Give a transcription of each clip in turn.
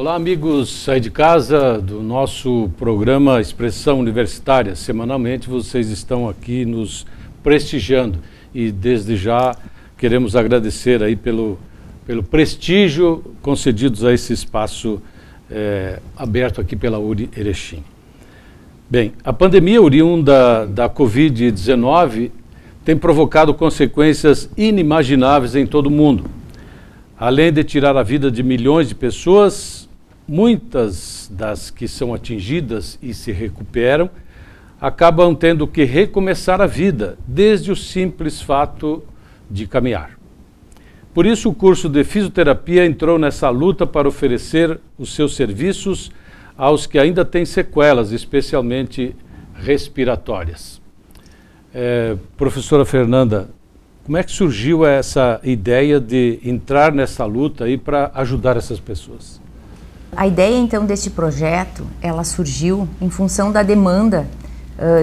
Olá, amigos aí de casa do nosso programa Expressão Universitária. Semanalmente vocês estão aqui nos prestigiando e desde já queremos agradecer aí pelo prestígio concedidos a esse espaço aberto aqui pela URI Erechim. Bem, a pandemia oriunda da Covid-19 tem provocado consequências inimagináveis em todo o mundo. Além de tirar a vida de milhões de pessoas, muitas das que são atingidas e se recuperam acabam tendo que recomeçar a vida, desde o simples fato de caminhar. Por isso, o curso de fisioterapia entrou nessa luta para oferecer os seus serviços aos que ainda têm sequelas, especialmente respiratórias. Professora Fernanda, como é que surgiu essa ideia de entrar nessa luta aí para ajudar essas pessoas? A ideia, então, deste projeto, ela surgiu em função da demanda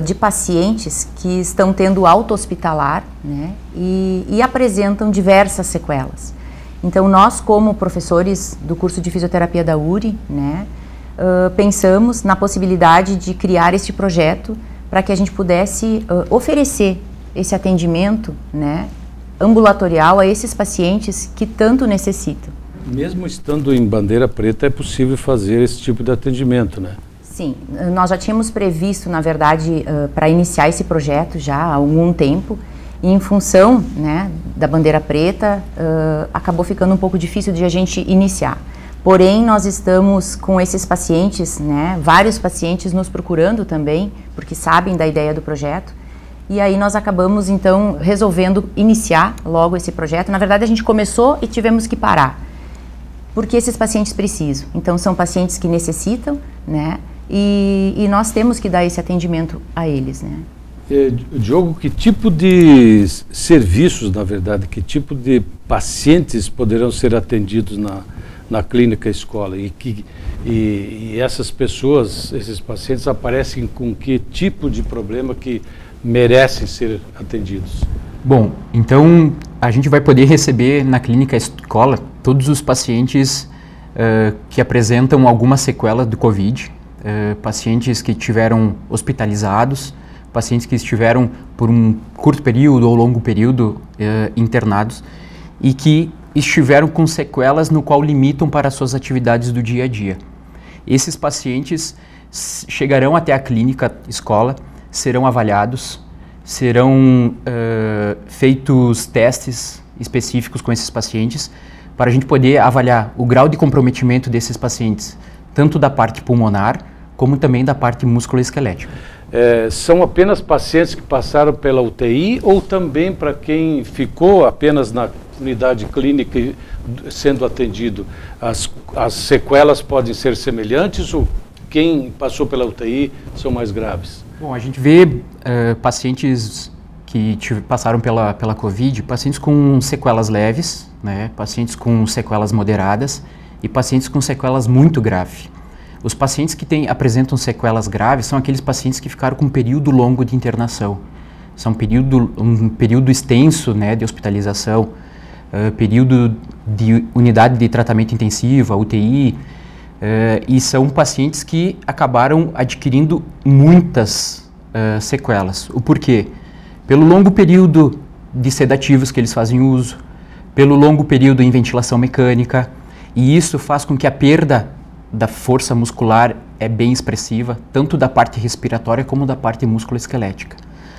de pacientes que estão tendo alta hospitalar, né, e apresentam diversas sequelas. Então, nós, como professores do curso de fisioterapia da URI, né, pensamos na possibilidade de criar este projeto para que a gente pudesse oferecer esse atendimento, né, ambulatorial a esses pacientes que tanto necessitam. Mesmo estando em bandeira preta, é possível fazer esse tipo de atendimento, né? Sim, nós já tínhamos previsto, na verdade, para iniciar esse projeto já há algum tempo, e em função, né, da bandeira preta, acabou ficando um pouco difícil de a gente iniciar. Porém, nós estamos com esses pacientes, né, vários pacientes nos procurando também, porque sabem da ideia do projeto, e aí nós acabamos, então, resolvendo iniciar logo esse projeto. Na verdade, a gente começou e tivemos que parar, porque esses pacientes precisam. Então, são pacientes que necessitam, né, e nós temos que dar esse atendimento a eles, né. Diogo, que tipo de serviços, na verdade, que tipo de pacientes poderão ser atendidos na clínica escola e essas pessoas, esses pacientes aparecem com que tipo de problema que merecem ser atendidos? Bom, então a gente vai poder receber na clínica escola todos os pacientes que apresentam alguma sequela do Covid, pacientes que estiveram hospitalizados, pacientes que estiveram por um curto período ou longo período internados e que estiveram com sequelas no qual limitam para as suas atividades do dia a dia. Esses pacientes chegarão até a clínica escola, serão avaliados, serão feitos testes específicos com esses pacientes para a gente poder avaliar o grau de comprometimento desses pacientes, tanto da parte pulmonar como também da parte musculoesquelética. São apenas pacientes que passaram pela UTI ou também para quem ficou apenas na unidade clínica sendo atendido? As sequelas podem ser semelhantes ou quem passou pela UTI são mais graves? Bom, a gente vê pacientes que passaram pela Covid, pacientes com sequelas leves, né, pacientes com sequelas moderadas e pacientes com sequelas muito graves. Os pacientes que apresentam sequelas graves são aqueles pacientes que ficaram com um período longo de internação. São um período extenso, né, de hospitalização, período de unidade de tratamento intensivo, a UTI, e são pacientes que acabaram adquirindo muitas sequelas. O porquê? Pelo longo período de sedativos que eles fazem uso, pelo longo período em ventilação mecânica, e isso faz com que a perda da força muscular é bem expressiva, tanto da parte respiratória como da parte musculoesquelética.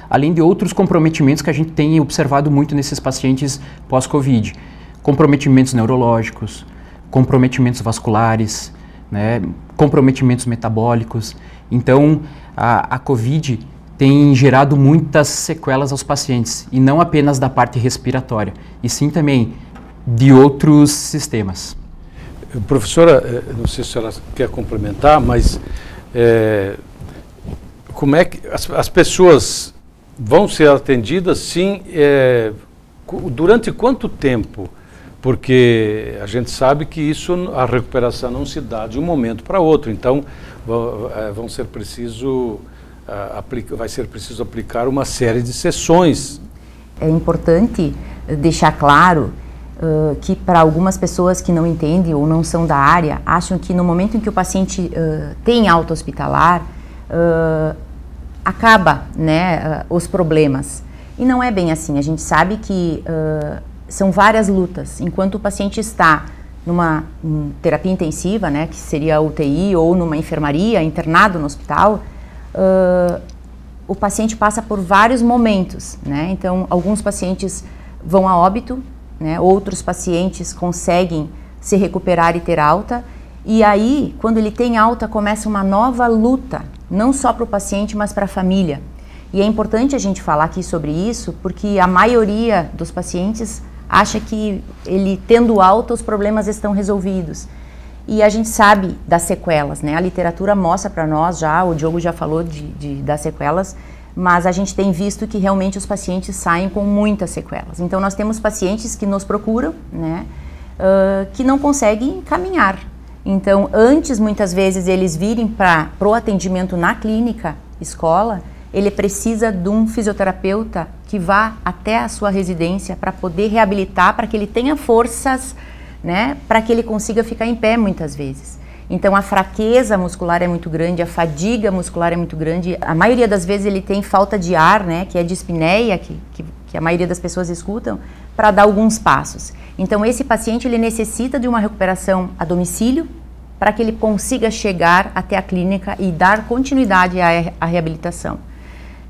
Além de outros comprometimentos que a gente tem observado muito nesses pacientes pós-Covid. Comprometimentos neurológicos, comprometimentos vasculares, né, comprometimentos metabólicos. Então, a Covid tem gerado muitas sequelas aos pacientes, e não apenas da parte respiratória, e sim também de outros sistemas. Professora, não sei se a senhora quer complementar, mas como é que as pessoas vão ser atendidas, sim, durante quanto tempo? Porque a gente sabe que a recuperação não se dá de um momento para outro, então vai ser preciso aplicar uma série de sessões. É importante deixar claro que para algumas pessoas que não entendem ou não são da área, acham que no momento em que o paciente tem alta hospitalar, acaba, né, os problemas. E não é bem assim. A gente sabe que são várias lutas. Enquanto o paciente está numa terapia intensiva, né, que seria a UTI, ou numa enfermaria, internado no hospital, o paciente passa por vários momentos, né? Então, alguns pacientes vão a óbito, né? Outros pacientes conseguem se recuperar e ter alta. E aí, quando ele tem alta, começa uma nova luta, não só para o paciente, mas para a família. E é importante a gente falar aqui sobre isso, porque a maioria dos pacientes acha que ele tendo alta, os problemas estão resolvidos. E a gente sabe das sequelas, né? A literatura mostra para nós já, o Diogo já falou das sequelas, mas a gente tem visto que realmente os pacientes saem com muitas sequelas. Então nós temos pacientes que nos procuram, né, que não conseguem caminhar. Então antes, muitas vezes, eles virem para o atendimento na clínica, escola, ele precisa de um fisioterapeuta que vá até a sua residência para poder reabilitar, para que ele tenha forças, né, para que ele consiga ficar em pé muitas vezes. Então a fraqueza muscular é muito grande, a fadiga muscular é muito grande, a maioria das vezes ele tem falta de ar, né, que é dispneia, que a maioria das pessoas escutam, para dar alguns passos. Então esse paciente ele necessita de uma recuperação a domicílio, para que ele consiga chegar até a clínica e dar continuidade à reabilitação.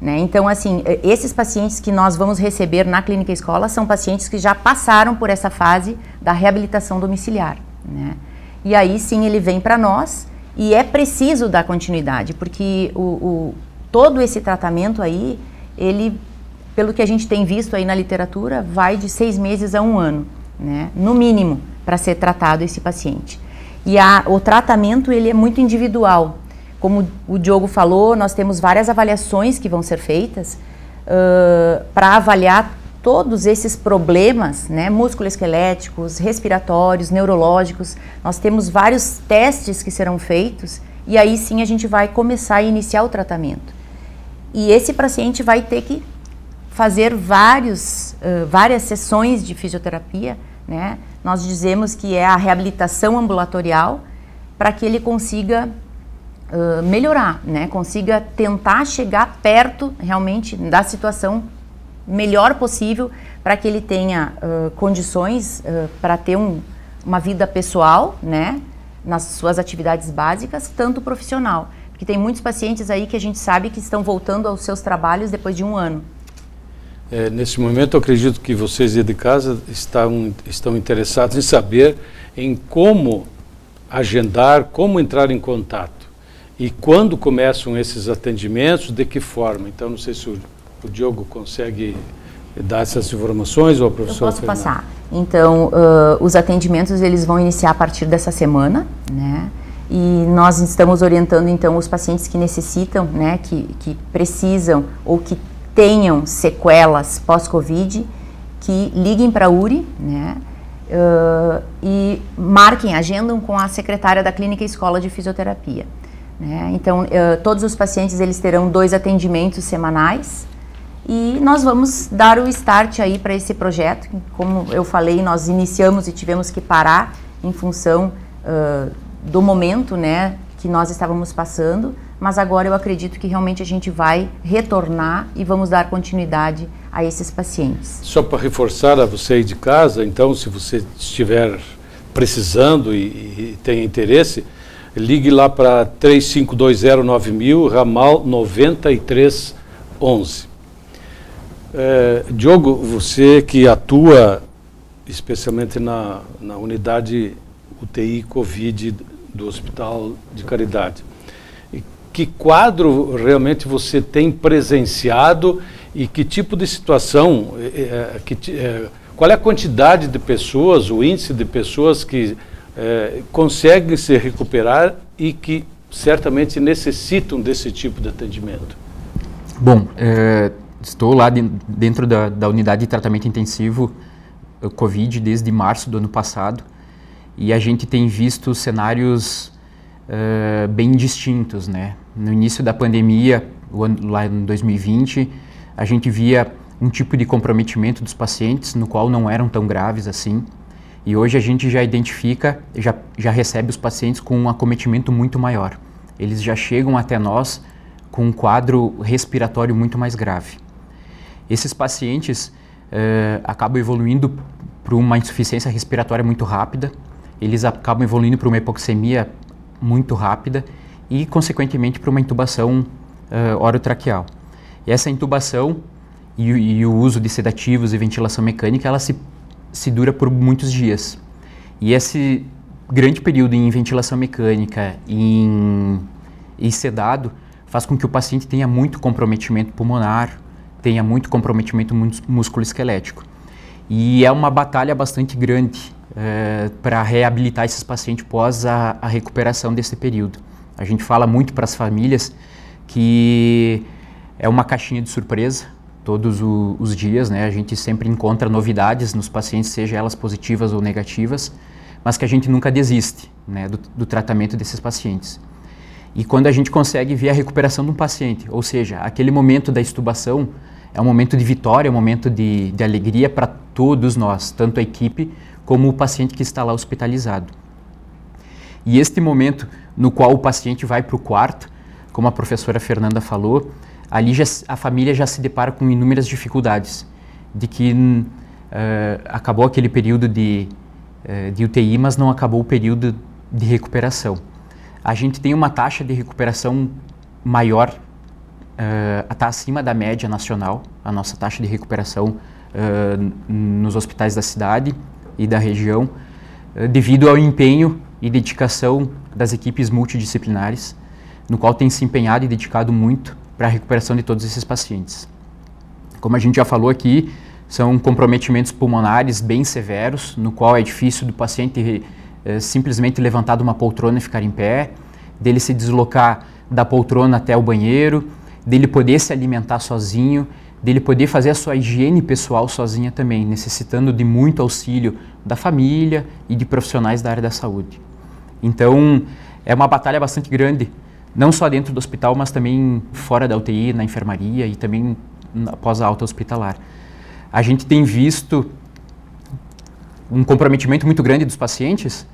Né? Então, assim, esses pacientes que nós vamos receber na clínica escola são pacientes que já passaram por essa fase da reabilitação domiciliar. Né? E aí sim ele vem para nós e é preciso dar continuidade, porque todo esse tratamento aí, ele, pelo que a gente tem visto aí na literatura, vai de 6 meses a 1 ano, né? No mínimo, para ser tratado esse paciente. E o tratamento ele é muito individual. Como o Diogo falou, nós temos várias avaliações que vão ser feitas para avaliar todos esses problemas, né, musculoesqueléticos, respiratórios, neurológicos. Nós temos vários testes que serão feitos e aí sim a gente vai começar a iniciar o tratamento. E esse paciente vai ter que fazer várias sessões de fisioterapia, né? Nós dizemos que é a reabilitação ambulatorial para que ele consiga melhorar, né? Consiga tentar chegar perto realmente da situação melhor possível para que ele tenha condições para ter uma vida pessoal, né? Nas suas atividades básicas, tanto profissional. Porque tem muitos pacientes aí que a gente sabe que estão voltando aos seus trabalhos depois de 1 ano. Nesse momento, eu acredito que vocês de casa estão interessados em saber em como agendar, como entrar em contato e quando começam esses atendimentos, de que forma. Então, não sei se o Diogo consegue dar essas informações ou a professora Eu posso passar. Então, os atendimentos eles vão iniciar a partir dessa semana, né? E nós estamos orientando, então, os pacientes que necessitam, né, que precisam ou que tenham sequelas pós-Covid, que liguem para a URI, né, e marquem, agendam com a secretária da Clínica Escola de Fisioterapia. Né? Então, todos os pacientes eles terão 2 atendimentos semanais e nós vamos dar o start aí para esse projeto. Como eu falei, nós iniciamos e tivemos que parar em função do momento, né, que nós estávamos passando, mas agora eu acredito que realmente a gente vai retornar e vamos dar continuidade a esses pacientes. Só para reforçar a você aí de casa, então, se você estiver precisando e tem interesse, ligue lá para 3520-9000, ramal 9311. Diogo, você que atua especialmente na unidade UTI Covid do Hospital de Caridade, que quadro realmente você tem presenciado e que tipo de situação, qual é a quantidade de pessoas, o índice de pessoas que conseguem se recuperar e que certamente necessitam desse tipo de atendimento? Bom, estou lá dentro da unidade de tratamento intensivo Covid desde março do ano passado e a gente tem visto cenários bem distintos, né? No início da pandemia, lá em 2020, a gente via um tipo de comprometimento dos pacientes, no qual não eram tão graves assim. E hoje a gente já identifica, já recebe os pacientes com um acometimento muito maior. Eles já chegam até nós com um quadro respiratório muito mais grave. Esses pacientes acabam evoluindo para uma insuficiência respiratória muito rápida, eles acabam evoluindo para uma hipoxemia muito rápida e, consequentemente, para uma intubação orotraqueal. E essa intubação e o uso de sedativos e ventilação mecânica, ela se dura por muitos dias. E esse grande período em ventilação mecânica e sedado faz com que o paciente tenha muito comprometimento pulmonar, tenha muito comprometimento musculoesquelético. E é uma batalha bastante grande para reabilitar esses pacientes pós a recuperação desse período. A gente fala muito para as famílias que é uma caixinha de surpresa todos os dias, né? A gente sempre encontra novidades nos pacientes, seja elas positivas ou negativas, mas que a gente nunca desiste, né, do tratamento desses pacientes. E quando a gente consegue ver a recuperação de um paciente, ou seja, aquele momento da extubação é um momento de vitória, é um momento de alegria para todos nós, tanto a equipe como o paciente que está lá hospitalizado. E este momento no qual o paciente vai para o quarto, como a professora Fernanda falou, ali a família já se depara com inúmeras dificuldades, de que acabou aquele período de UTI, mas não acabou o período de recuperação. A gente tem uma taxa de recuperação maior, está acima da média nacional, a nossa taxa de recuperação nos hospitais da cidade e da região, devido ao empenho e dedicação das equipes multidisciplinares, no qual tem se empenhado e dedicado muito para a recuperação de todos esses pacientes. Como a gente já falou aqui, são comprometimentos pulmonares bem severos, no qual é difícil do paciente simplesmente levantar de uma poltrona e ficar em pé, dele se deslocar da poltrona até o banheiro, dele poder se alimentar sozinho, dele poder fazer a sua higiene pessoal sozinha também, necessitando de muito auxílio da família e de profissionais da área da saúde. Então, é uma batalha bastante grande, não só dentro do hospital, mas também fora da UTI, na enfermaria e também após a alta hospitalar. A gente tem visto um comprometimento muito grande dos pacientes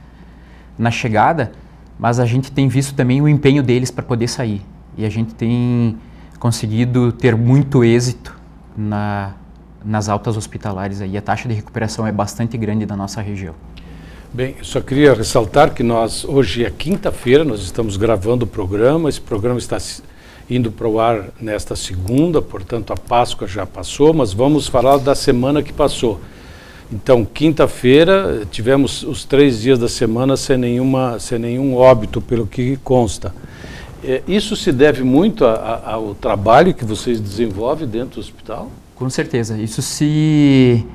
na chegada, mas a gente tem visto também o empenho deles para poder sair. E a gente tem conseguido ter muito êxito nas altas hospitalares aí. A taxa de recuperação é bastante grande na nossa região. Bem, eu só queria ressaltar que hoje é quinta-feira, nós estamos gravando o programa, esse programa está indo para o ar nesta segunda, portanto a Páscoa já passou, mas vamos falar da semana que passou. Então, quinta-feira, tivemos os 3 dias da semana sem nenhum óbito, pelo que consta. Isso se deve muito ao trabalho que vocês desenvolvem dentro do hospital? Com certeza, isso se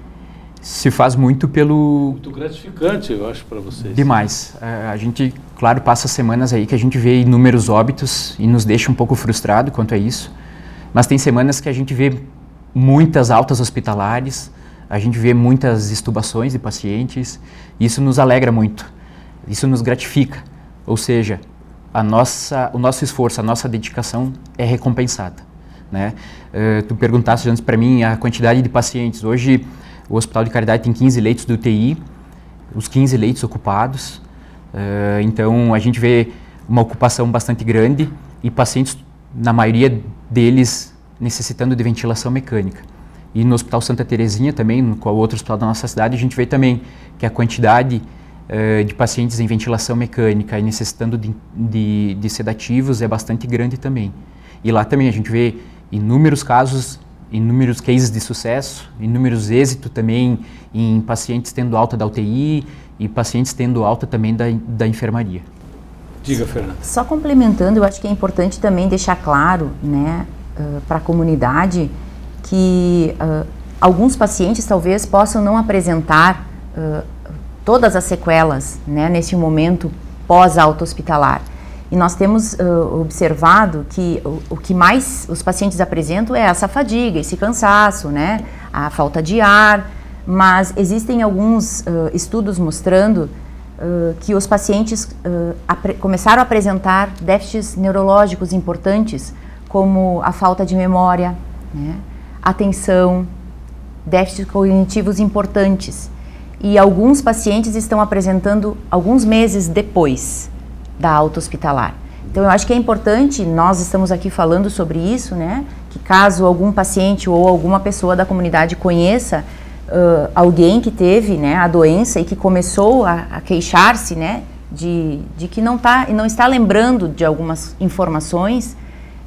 faz muito Muito gratificante, eu acho, para vocês. Demais. A gente, claro, passa semanas aí que a gente vê inúmeros óbitos e nos deixa um pouco frustrado quanto a isso, mas tem semanas que a gente vê muitas altas hospitalares, a gente vê muitas extubações de pacientes, e isso nos alegra muito, isso nos gratifica, ou seja, o nosso esforço, a nossa dedicação é recompensada, né? Tu perguntaste antes para mim a quantidade de pacientes. Hoje o Hospital de Caridade tem 15 leitos de UTI, os 15 leitos ocupados, então a gente vê uma ocupação bastante grande e pacientes, na maioria deles, necessitando de ventilação mecânica. E no Hospital Santa Terezinha também, no qual outro hospital da nossa cidade, a gente vê também que a quantidade de pacientes em ventilação mecânica e necessitando de sedativos é bastante grande também. E lá também a gente vê inúmeros casos, inúmeros cases de sucesso, inúmeros êxitos também em pacientes tendo alta da UTI e pacientes tendo alta também da enfermaria. Diga, Fernanda. Só complementando, eu acho que é importante também deixar claro, né, para a comunidade que alguns pacientes talvez possam não apresentar todas as sequelas, né, nesse momento pós-alta hospitalar. E nós temos observado que o que mais os pacientes apresentam é essa fadiga, esse cansaço, né, a falta de ar, mas existem alguns estudos mostrando que os pacientes começaram a apresentar déficits neurológicos importantes, como a falta de memória, né, atenção, déficits cognitivos importantes. e alguns pacientes estão apresentando alguns meses depois da alta hospitalar. Então, eu acho que é importante, nós estamos aqui falando sobre isso, né? Que caso algum paciente ou alguma pessoa da comunidade conheça alguém que teve, né, a doença e que começou a queixar-se, né, de que não está lembrando de algumas informações,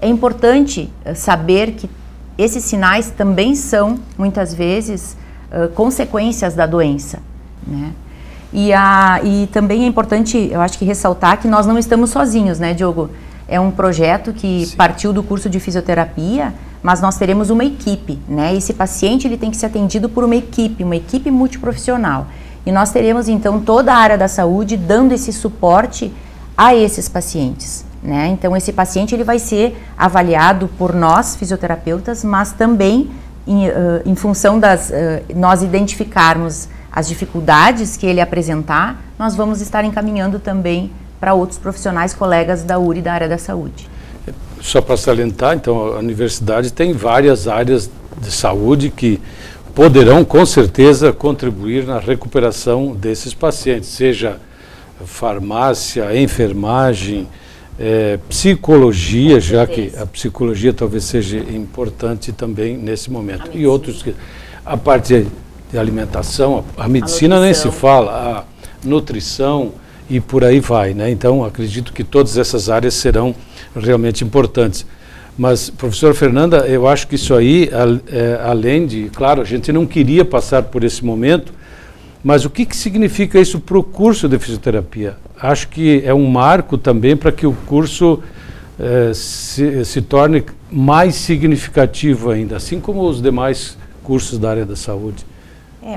é importante saber que esses sinais também são, muitas vezes, consequências da doença, né? E também é importante, eu acho que ressaltar que nós não estamos sozinhos, né, Diogo? É um projeto que partiu do curso de fisioterapia, mas nós teremos uma equipe, né? Esse paciente ele tem que ser atendido por uma equipe multiprofissional. E nós teremos, então, toda a área da saúde dando esse suporte a esses pacientes, né? Então, esse paciente ele vai ser avaliado por nós, fisioterapeutas, mas também em função das nós identificarmos as dificuldades que ele apresentar, nós vamos estar encaminhando também para outros profissionais, colegas da URI da área da saúde. Só para salientar, então, a universidade tem várias áreas de saúde que poderão, com certeza, contribuir na recuperação desses pacientes, seja farmácia, enfermagem, psicologia, já que a psicologia talvez seja importante também nesse momento. E outros, a parte de alimentação, a medicina nem se fala, a nutrição e por aí vai, né? Então, acredito que todas essas áreas serão realmente importantes. Mas, professora Fernanda, eu acho que isso aí, além de, claro, a gente não queria passar por esse momento, mas o que significa isso para o curso de fisioterapia? Acho que é um marco também para que o curso se torne mais significativo ainda, assim como os demais cursos da área da saúde.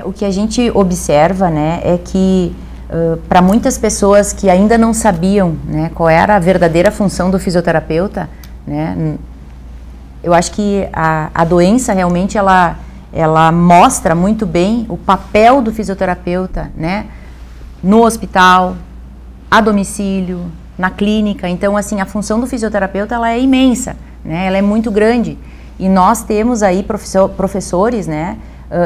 O que a gente observa, né, é que para muitas pessoas que ainda não sabiam, né, qual era a verdadeira função do fisioterapeuta, né, eu acho que a doença realmente ela mostra muito bem o papel do fisioterapeuta, né, no hospital, a domicílio, na clínica. Então, assim, a função do fisioterapeuta ela é imensa, né, ela é muito grande. E nós temos aí professores, né,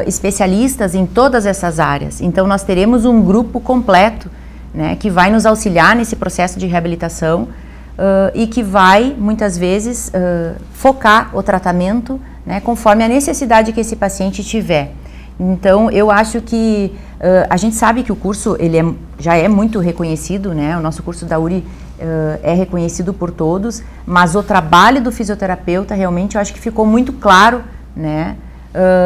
especialistas em todas essas áreas. Então, nós teremos um grupo completo, né, que vai nos auxiliar nesse processo de reabilitação e que vai, muitas vezes, focar o tratamento, né, conforme a necessidade que esse paciente tiver. Então, eu acho que a gente sabe que o curso ele já é muito reconhecido, né, o nosso curso da URI é reconhecido por todos, mas o trabalho do fisioterapeuta realmente eu acho que ficou muito claro, né,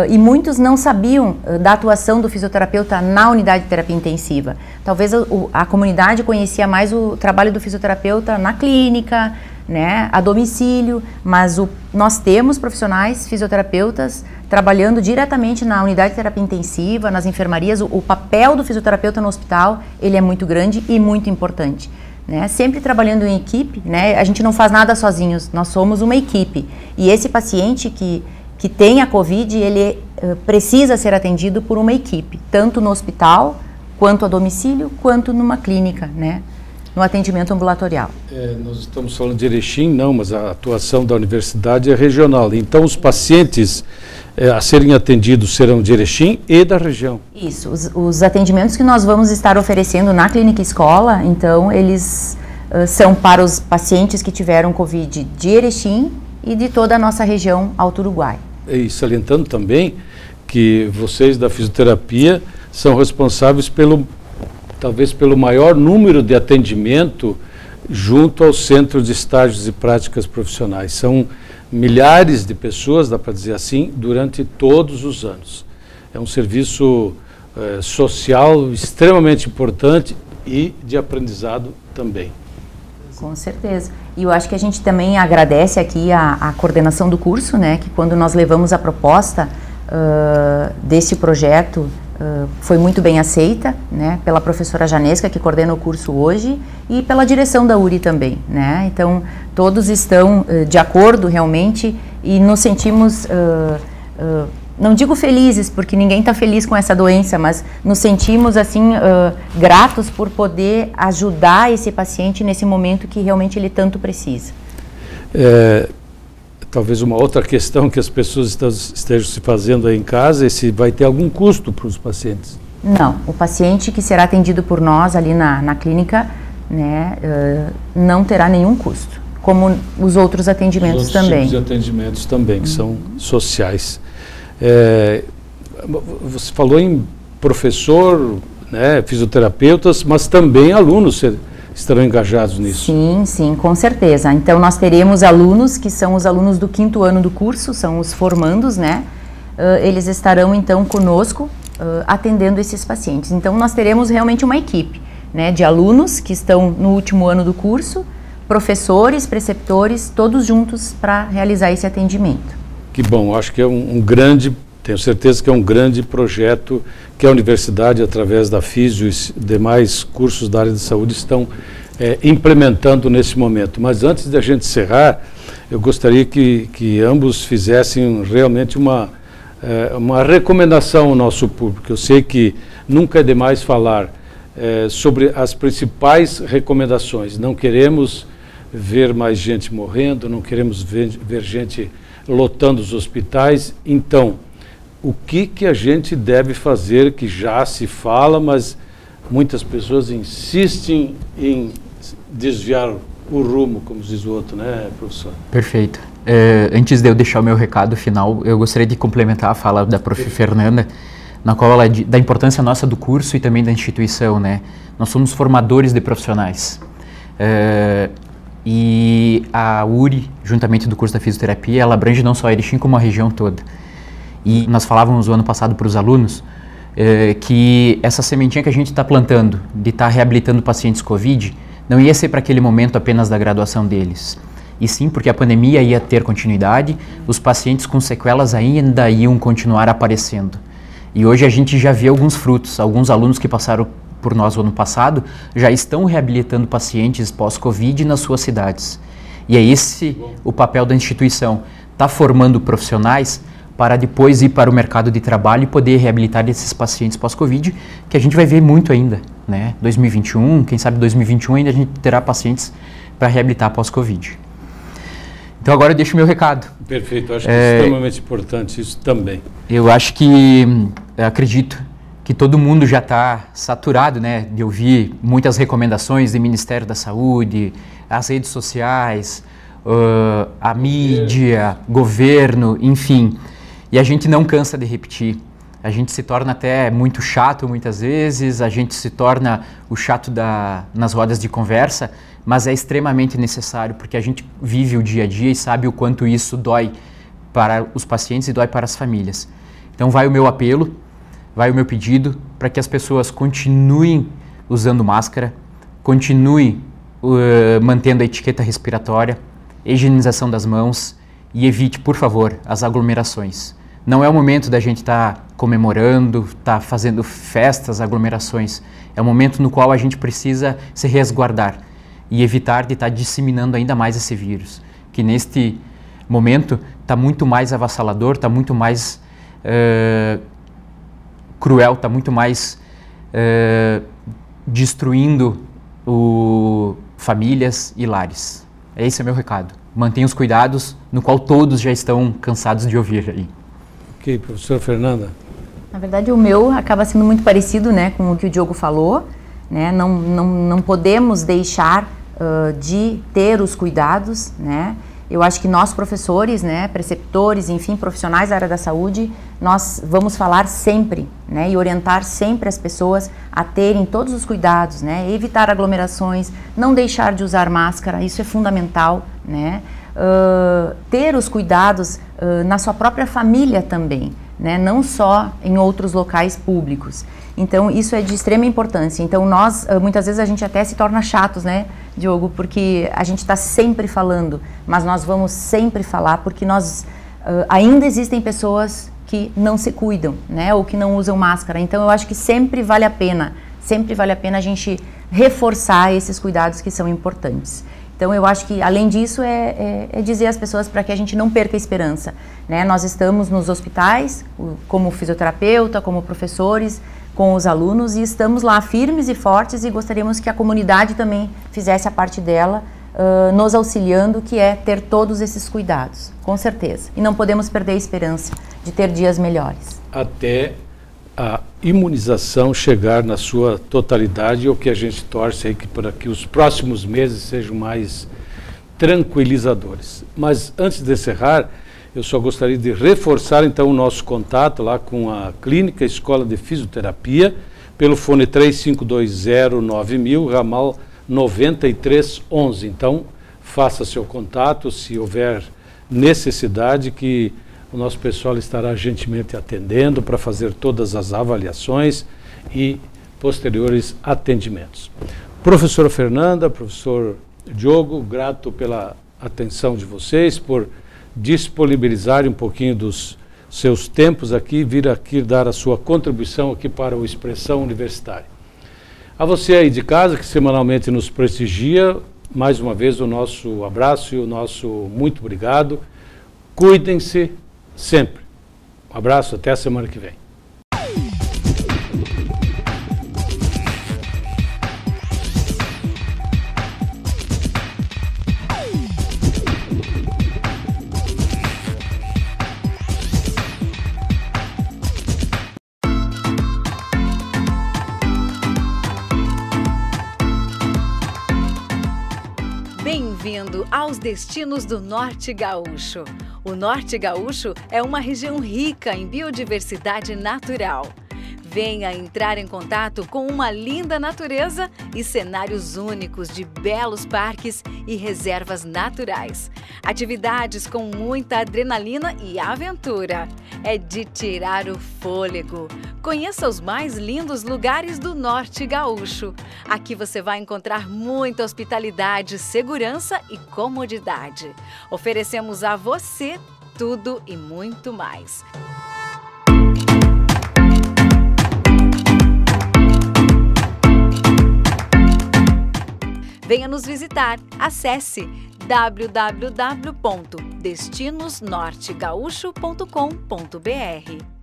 e muitos não sabiam da atuação do fisioterapeuta na unidade de terapia intensiva. Talvez a comunidade conhecia mais o trabalho do fisioterapeuta na clínica, né, a domicílio, mas nós temos profissionais fisioterapeutas trabalhando diretamente na unidade de terapia intensiva, nas enfermarias. O papel do fisioterapeuta no hospital, ele é muito grande e muito importante, né? Sempre trabalhando em equipe, né? A gente não faz nada sozinhos, nós somos uma equipe. E esse paciente que tem a COVID, ele precisa ser atendido por uma equipe, tanto no hospital, quanto a domicílio, quanto numa clínica, né? No atendimento ambulatorial. Nós estamos falando de Erechim, não, mas a atuação da universidade é regional. Então, os pacientes a serem atendidos serão de Erechim e da região. Isso, os atendimentos que nós vamos estar oferecendo na clínica escola, então, eles são para os pacientes que tiveram COVID de Erechim e de toda a nossa região Alto Uruguai. E salientando também que vocês da fisioterapia são responsáveis talvez pelo maior número de atendimento junto ao Centro de Estágios e Práticas Profissionais. São milhares de pessoas, dá para dizer assim, durante todos os anos. É um serviço social extremamente importante e de aprendizado também. Com certeza. E eu acho que a gente também agradece aqui a coordenação do curso, né, que quando nós levamos a proposta desse projeto, foi muito bem aceita, né, pela professora Janesca, que coordena o curso hoje, e pela direção da URI também, né? Então, todos estão de acordo realmente e nos sentimos, não digo felizes, porque ninguém está feliz com essa doença, mas nos sentimos, assim, gratos por poder ajudar esse paciente nesse momento que realmente ele tanto precisa. Talvez uma outra questão que as pessoas estejam se fazendo aí em casa é se vai ter algum custo para os pacientes. Não, o paciente que será atendido por nós ali na clínica, né, não terá nenhum custo, como os outros atendimentos os outros também. Tipos de atendimentos também, que são sociais. Você falou em professor, né, fisioterapeutas, mas também alunos estarão engajados nisso. Sim, sim, com certeza. Então nós teremos alunos que são os alunos do 5º ano do curso, são os formandos, né? Eles estarão então conosco atendendo esses pacientes. Então nós teremos realmente uma equipe, né, de alunos que estão no último ano do curso, professores, preceptores, todos juntos para realizar esse atendimento. Que bom, acho que é tenho certeza que é um grande projeto que a universidade, através da Físio e demais cursos da área de saúde, estão implementando nesse momento. Mas antes de a gente encerrar, eu gostaria que ambos fizessem realmente uma recomendação ao nosso público. Eu sei que nunca é demais falar sobre as principais recomendações. Não queremos ver mais gente morrendo, não queremos ver gente lotando os hospitais. Então, o que a gente deve fazer, que já se fala, mas muitas pessoas insistem em desviar o rumo, como diz o outro, né, professor? Perfeito. Antes de eu deixar o meu recado final, eu gostaria de complementar a fala da prof. Fernanda, na qual ela da importância nossa do curso e também da instituição, né? Nós somos formadores de profissionais. E a URI, juntamente do curso da fisioterapia, ela abrange não só a Erechim, como a região toda. E nós falávamos o ano passado para os alunos que essa sementinha que a gente está plantando, de estar reabilitando pacientes COVID, não ia ser para aquele momento apenas da graduação deles. E sim porque a pandemia ia ter continuidade, os pacientes com sequelas ainda iam continuar aparecendo. E hoje a gente já vê alguns frutos, alguns alunos que passaram por nós o ano passado já estão reabilitando pacientes pós-Covid nas suas cidades. E é esse o papel da instituição, tá formando profissionais para depois ir para o mercado de trabalho e poder reabilitar esses pacientes pós-Covid, que a gente vai ver muito ainda, né? 2021, quem sabe 2021 ainda a gente terá pacientes para reabilitar pós-Covid. Então agora eu deixo o meu recado. Perfeito, acho que é extremamente importante isso também. Eu acho acredito que todo mundo já está saturado, né, de ouvir muitas recomendações do Ministério da Saúde, as redes sociais, a mídia, governo, enfim. E a gente não cansa de repetir. A gente se torna até muito chato muitas vezes, a gente se torna o chato nas rodas de conversa, mas é extremamente necessário, porque a gente vive o dia a dia e sabe o quanto isso dói para os pacientes e dói para as famílias. Então vai o meu apelo, vai o meu pedido para que as pessoas continuem usando máscara, continuem mantendo a etiqueta respiratória, higienização das mãos e evite, por favor, as aglomerações. Não é o momento da gente estar comemorando, estar fazendo festas, aglomerações. É o momento no qual a gente precisa se resguardar e evitar de estar disseminando ainda mais esse vírus, que neste momento está muito mais avassalador, está muito mais cruel, está muito mais destruindo famílias e lares. Esse é o meu recado. Mantenha os cuidados, no qual todos já estão cansados de ouvir aí. Ok, professora Fernanda. Na verdade, o meu acaba sendo muito parecido, né, com o que o Diogo falou, né? Não podemos deixar de ter os cuidados, né? Eu acho que nós professores, né, preceptores, enfim, profissionais da área da saúde, nós vamos falar sempre, né, e orientar sempre as pessoas a terem todos os cuidados, né, evitar aglomerações, não deixar de usar máscara, isso é fundamental, né, ter os cuidados na sua própria família também, né, não só em outros locais públicos. Então, isso é de extrema importância. Então, nós, muitas vezes, a gente até se torna chatos, né, Diogo? Porque a gente está sempre falando, mas nós vamos sempre falar porque ainda existem pessoas que não se cuidam, né, ou que não usam máscara. Então, eu acho que sempre vale a pena a gente reforçar esses cuidados que são importantes. Então, eu acho que, além disso, é dizer às pessoas para que a gente não perca a esperança, né? Nós estamos nos hospitais, como fisioterapeuta, como professores, com os alunos, e estamos lá firmes e fortes e gostaríamos que a comunidade também fizesse a parte dela, nos auxiliando, que é ter todos esses cuidados, com certeza. E não podemos perder a esperança de ter dias melhores. Até a imunização chegar na sua totalidade, ou que a gente torce aí para que os próximos meses sejam mais tranquilizadores. Mas antes de encerrar, eu só gostaria de reforçar então o nosso contato lá com a Clínica Escola de Fisioterapia, pelo fone 3520-9000, ramal 9311. Então, faça seu contato se houver necessidade, que o nosso pessoal estará gentilmente atendendo para fazer todas as avaliações e posteriores atendimentos. Professora Fernanda, professor Diogo, grato pela atenção de vocês, por disponibilizarem um pouquinho dos seus tempos aqui, vir aqui dar a sua contribuição aqui para o Expressão Universitária. A você aí de casa, que semanalmente nos prestigia, mais uma vez o nosso abraço e o nosso muito obrigado. Cuidem-se sempre. Um abraço, até a semana que vem. Bem-vindo aos destinos do Norte Gaúcho. O Norte Gaúcho é uma região rica em biodiversidade natural. Venha entrar em contato com uma linda natureza e cenários únicos de belos parques e reservas naturais. Atividades com muita adrenalina e aventura. É de tirar o fôlego. Conheça os mais lindos lugares do Norte Gaúcho. Aqui você vai encontrar muita hospitalidade, segurança e comodidade. Oferecemos a você tudo e muito mais. Venha nos visitar. Acesse www.destinosnortegaúcho.com.br.